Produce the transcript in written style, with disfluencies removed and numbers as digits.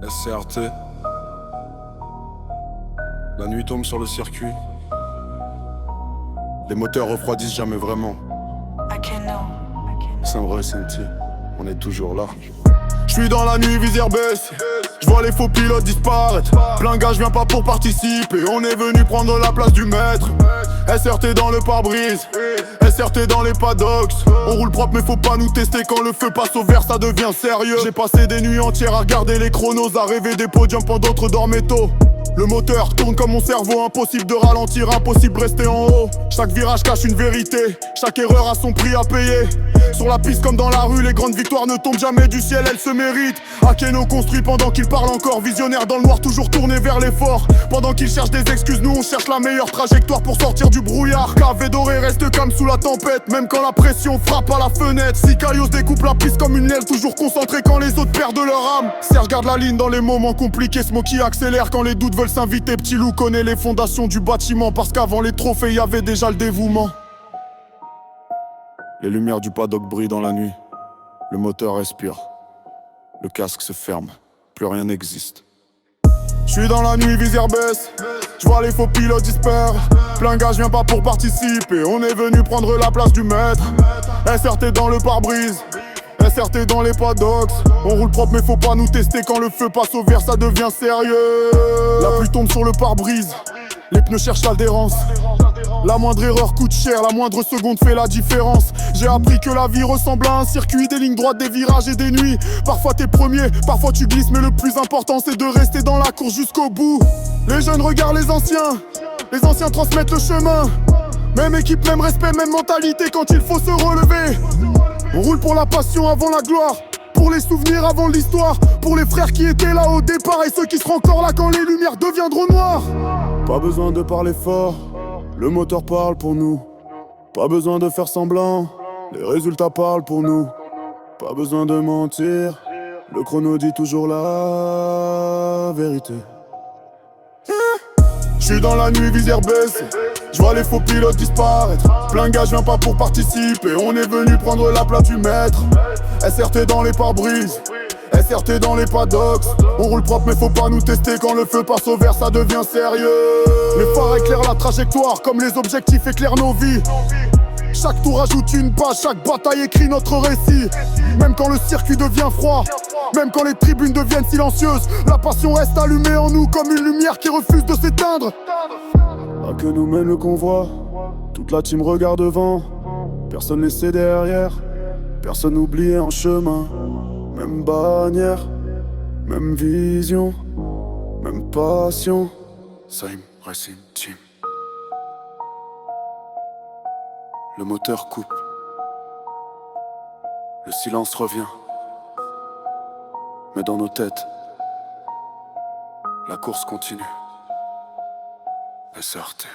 SCRT. La nuit tombe sur le circuit. Les moteurs refroidissent jamais vraiment. C'est un vrai sentier, on est toujours là. J'suis dans la nuit, visière baisse. J'vois les faux pilotes disparaître. Plein gars, j'viens pas pour participer. On est venu prendre la place du maître. SRT dans le pare-brise, SRT dans les paddocks. On roule propre mais faut pas nous tester. Quand le feu passe au vert ça devient sérieux. J'ai passé des nuits entières à regarder les chronos, à rêver des podiums pendant d'autres dormaient tôt. Le moteur tourne comme mon cerveau, impossible de ralentir, impossible de rester en haut. Chaque virage cache une vérité, chaque erreur a son prix à payer. Sur la piste comme dans la rue, les grandes victoires ne tombent jamais du ciel, elles se méritent. Akeno construit pendant qu'il parle encore, visionnaire dans le noir, toujours tourné vers l'effort. Pendant qu'il cherche des excuses, nous on cherche la meilleure trajectoire pour sortir du brouillard. Cavé doré reste calme sous la tempête, même quand la pression frappe à la fenêtre. Sicarios découpe la piste comme une aile, toujours concentré quand les autres perdent leur âme. Serge garde la ligne dans les moments compliqués, Smokey accélère quand les doutes veulent s'inviter. Petit loup connaît les fondations du bâtiment, parce qu'avant les trophées y avait déjà le dévouement. Les lumières du paddock brillent dans la nuit. Le moteur respire. Le casque se ferme. Plus rien n'existe. J'suis dans la nuit, visière baisse. J'vois les faux pilotes disparaître. Plein gars, j'viens pas pour participer. On est venu prendre la place du maître. SRT dans le pare-brise, SRT dans les paddocks. On roule propre mais faut pas nous tester. Quand le feu passe au vert ça devient sérieux. La pluie tombe sur le pare-brise. Les pneus cherchent l'adhérence. La moindre erreur coûte cher, la moindre seconde fait la différence. J'ai appris que la vie ressemble à un circuit, des lignes droites, des virages et des nuits. Parfois t'es premier, parfois tu glisses, mais le plus important c'est de rester dans la course jusqu'au bout. Les jeunes regardent les anciens transmettent le chemin. Même équipe, même respect, même mentalité quand il faut se relever. On roule pour la passion avant la gloire, pour les souvenirs avant l'histoire, pour les frères qui étaient là au départ et ceux qui seront encore là quand les lumières deviendront noires. Pas besoin de parler fort, le moteur parle pour nous. Pas besoin de faire semblant, les résultats parlent pour nous. Pas besoin de mentir, le chrono dit toujours la vérité. J'suis dans la nuit, visière baisse. J'vois les faux pilotes disparaître. Plein gars, j'viens pas pour participer. On est venu prendre la place du maître. SRT dans les pare-brises, SRT dans les paddocks. On roule propre mais faut pas nous tester. Quand le feu passe au vert ça devient sérieux. Les phares éclairent la trajectoire comme les objectifs éclairent nos vies. Chaque tour ajoute une page, chaque bataille écrit notre récit. Même quand le circuit devient froid, même quand les tribunes deviennent silencieuses, la passion reste allumée en nous comme une lumière qui refuse de s'éteindre. Là que nous mène le convoi, toute la team regarde devant. Personne laissé derrière, personne oublié en chemin. Même bannière, même vision, même passion. Same Racing Team. Le moteur coupe. Le silence revient. Mais dans nos têtes, la course continue. SRT.